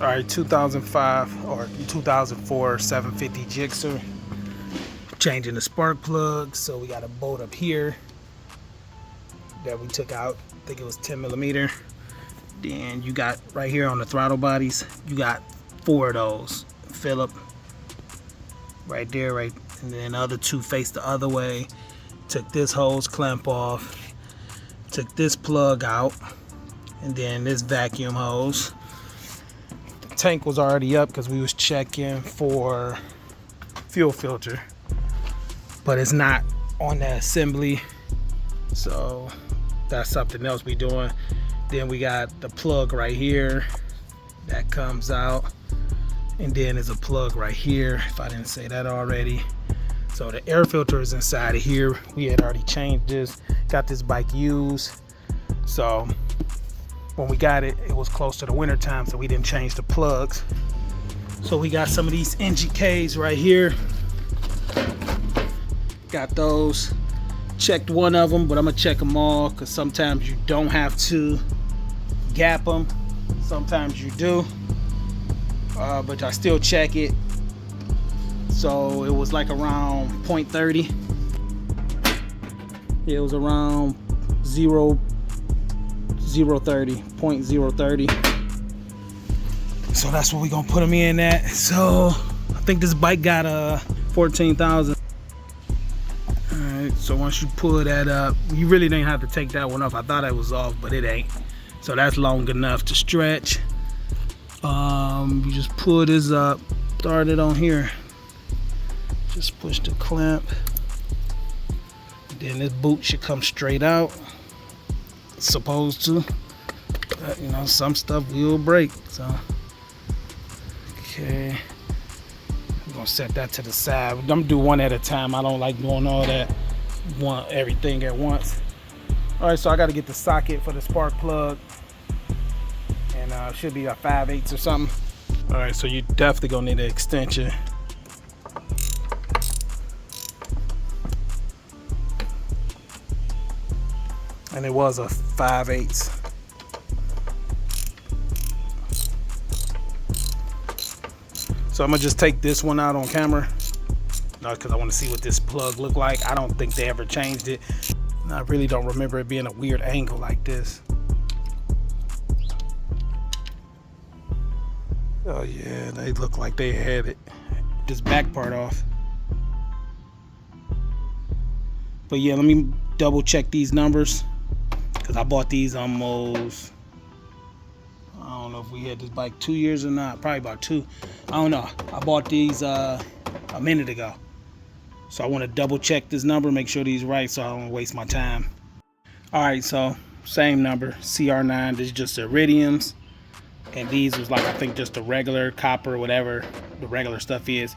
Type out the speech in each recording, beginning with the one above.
All right, 2005 or 2004 750 Gsxr. Changing the spark plug. So we got a bolt up here that we took out. I think it was 10 millimeter. Then you got right here on the throttle bodies, you got 4 of those. Phillip right there, right, and then the other 2 face the other way. Took this hose clamp off, took this plug out, and then this vacuum hose. The tank was already up because we was checking for fuel filter, but it's not on the assembly, so that's something else we doing. Then we got the plug right here that comes out, and then there's a plug right here, if I didn't say that already. So the air filter is inside of here. We had already changed this, got this bike used, so when we got it, it was close to the winter time, so we didn't change the plugs. So we got some of these NGKs right here. Got those. Checked one of them, but I'm gonna check them all because sometimes you don't have to gap them, sometimes you do, but I still check it. So it was like around 0.30. Yeah, it was around 0.030. So that's what we're gonna put them in at. So I think this bike got 14,000. Alright, so once you pull that up, you really didn't have to take that one off. I thought it was off, but it ain't. So that's long enough to stretch. You just pull this up, start it on here. Just push the clamp. Then this boot should come straight out. It's supposed to. But, you know, some stuff will break. So, okay. I'm gonna set that to the side. I'm gonna do one at a time. I don't like doing all that, everything at once. All right, so I got to get the socket for the spark plug, and should be a 5/8 or something. All right, so you definitely gonna need an extension. And it was a 5/8. So I'm gonna just take this one out on camera, because I want to see what this plug looked like. I don't think they ever changed it. I really don't remember it being a weird angle like this. Oh yeah, they look like they had it, this back part off. But yeah, let me double check these numbers, because I bought these almost, I don't know if we had this bike 2 years or not, probably about 2. I don't know. I bought these a minute ago. So I want to double check this number, make sure these right, so I don't waste my time. All right, so same number, CR9, this is just the iridiums. And these was like, I think just the regular copper, whatever the regular stuff is.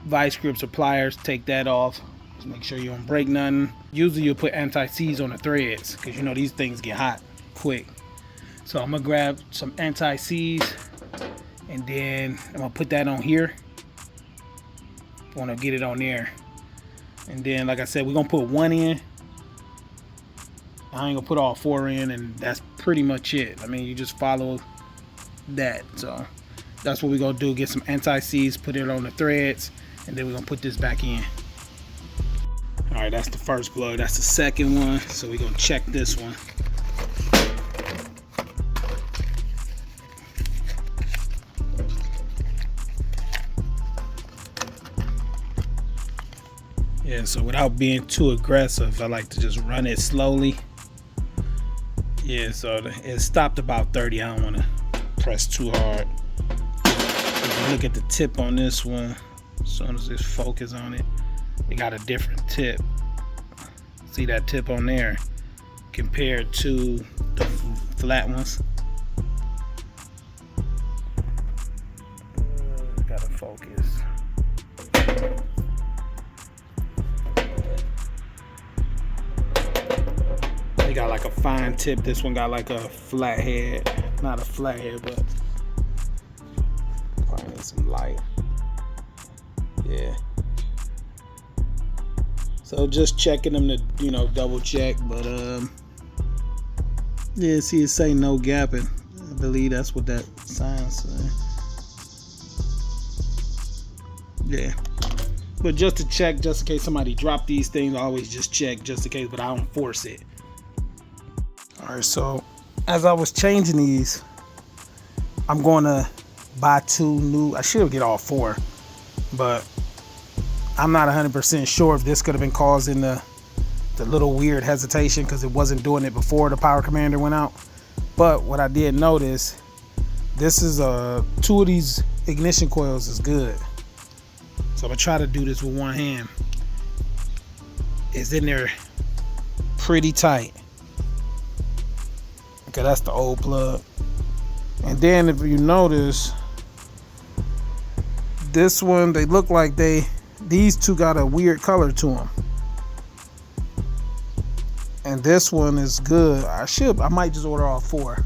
Vice grips or pliers, take that off. Just make sure you don't break nothing. Usually you'll put anti-seize on the threads, because you know these things get hot quick. So I'm gonna grab some anti-seize, and then I'm gonna put that on here. I wanna get it on there. And then, like I said, we're gonna put 1 in. I ain't gonna put all 4 in, and that's pretty much it. I mean, you just follow that. So that's what we're gonna do, get some anti-seize, put it on the threads, and then we're gonna put this back in. All right, that's the first plug. That's the second one. So we're gonna check this one. Yeah, so without being too aggressive, I like to just run it slowly. Yeah, so it stopped about 30. I don't want to press too hard. If you look at the tip on this one, as soon as this focus on it, it got a different tip. See that tip on there compared to the flat ones? Gotta focus. They got like a fine tip. This one got like a flat head. Not a flat head, but probably need some light. Yeah. So just checking them to, you know, double check. But yeah, see it say no gapping. believe that's what that sign said. Yeah. But just to check, just in case somebody dropped these things, I always just check just in case, but I don't force it. All right, so as I was changing these, I'm going to buy 2 new. I should get all 4, but I'm not 100% sure if this could have been causing the little weird hesitation because it wasn't doing it before the power commander went out. But what I did notice, this is 2 of these ignition coils is good. So I'm gonna try to do this with one hand. It's in there pretty tight. Okay, that's the old plug. And then if you notice, this one, they look like these 2 got a weird color to them. And this one is good. I might just order all 4.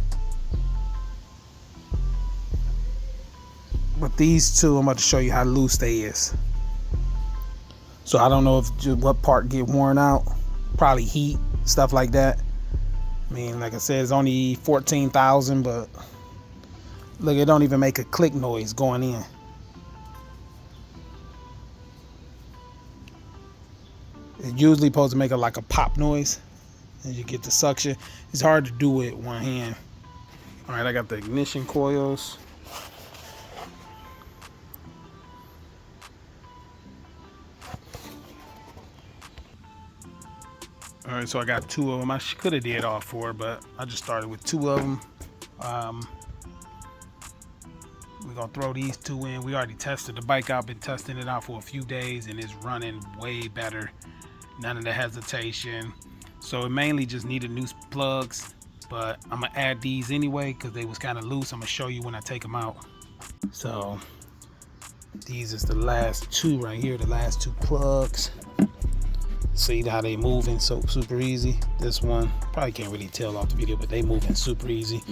But these 2, I'm about to show you how loose they is. So I don't know what part get worn out. Probably heat, stuff like that. I mean, like I said, it's only 14,000, but look, it don't even make a click noise going in. It's usually supposed to make like a pop noise as you get the suction. It's hard to do with one hand. All right, I got the ignition coils. All right, so I got 2 of them. I could have did all 4, but I just started with 2 of them. We're gonna throw these 2 in. We already tested the bike out, been testing it out for a few days, and it's running way better. None of the hesitation. So it mainly just needed new plugs, but I'm gonna add these anyway because they was kind of loose. I'm gonna show you when I take them out. So these is the last 2 right here, the last 2 plugs. See how they moving so super easy. This one probably can't really tell off the video, but they moving super easy.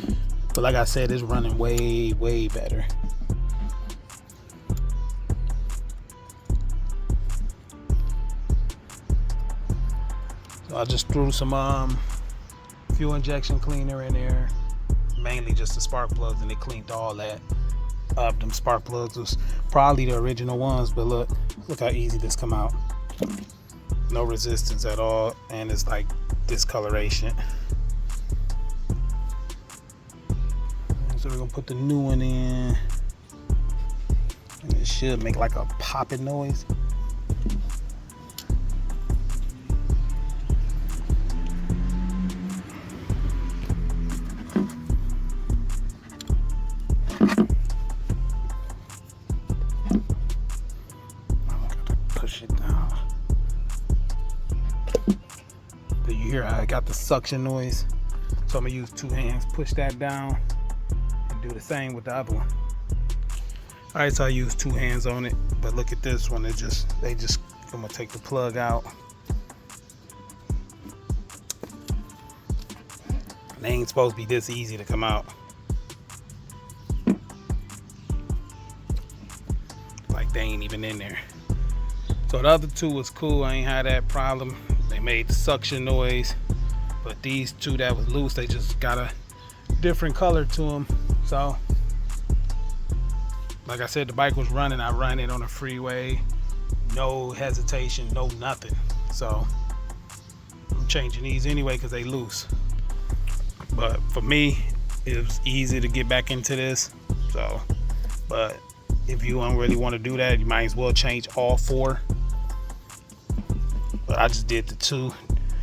But like I said, it's running way better. So I just threw some fuel injection cleaner in there, mainly just the spark plugs, and it cleaned all that up. Them spark plugs was probably the original ones, but look how easy this come out. No resistance at all, and it's like discoloration. So we're gonna put the new one in, and it should make like a popping noise. You hear I got the suction noise, so I'm gonna use 2 hands, push that down, and do the same with the other one. All right, so I use 2 hands on it, but look at this one. I'm gonna take the plug out. They ain't supposed to be this easy to come out. Like they ain't even in there. So the other 2 was cool. I ain't had that problem. They made the suction noise, but these 2 that was loose, they just got a different color to them. So like I said, the bike was running. I ran it on a freeway, no hesitation, no nothing. So I'm changing these anyway because they loose. But for me, it was easy to get back into this. So, but if you don't really want to do that, you might as well change all 4. But I just did the 2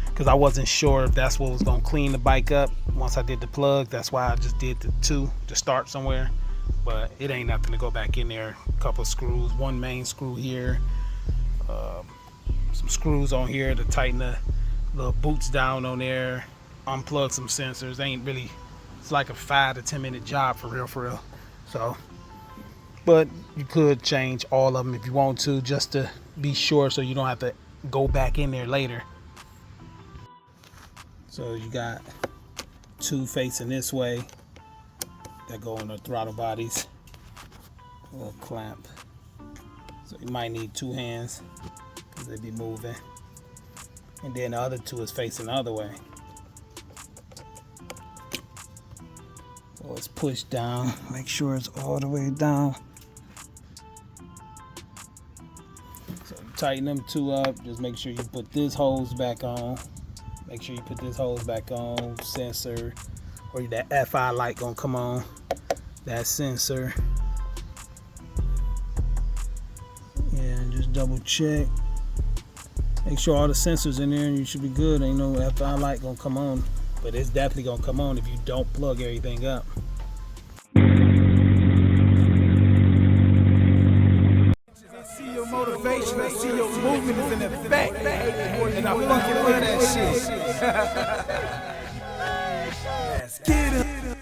because I wasn't sure if that's what was gonna clean the bike up once I did the plug. That's why I just did the 2 to start somewhere. But it ain't nothing to go back in there. A couple of screws, 1 main screw here, some screws on here to tighten the little boots down on there, unplug some sensors. Ain't really, it's like a 5 to 10 minute job for real. So, but you could change all of them if you want to, just to be sure, so you don't have to go back in there later. So you got 2 facing this way that go on the throttle bodies. A little clamp. So you might need 2 hands because they be moving. And then the other 2 is facing the other way. So it's pushed down. Make sure it's all the way down. So tighten them two up. Just make sure you put this hose back on. Make sure you put this hose back on. Sensor, or that FI light gonna come on. That sensor. And just double check. Make sure all the sensors in there and you should be good. Ain't no FI light gonna come on, but it's definitely gonna come on if you don't plug everything up. I see your motivation, I see your movement is in effect, and I fucking love that shit. Let's get it.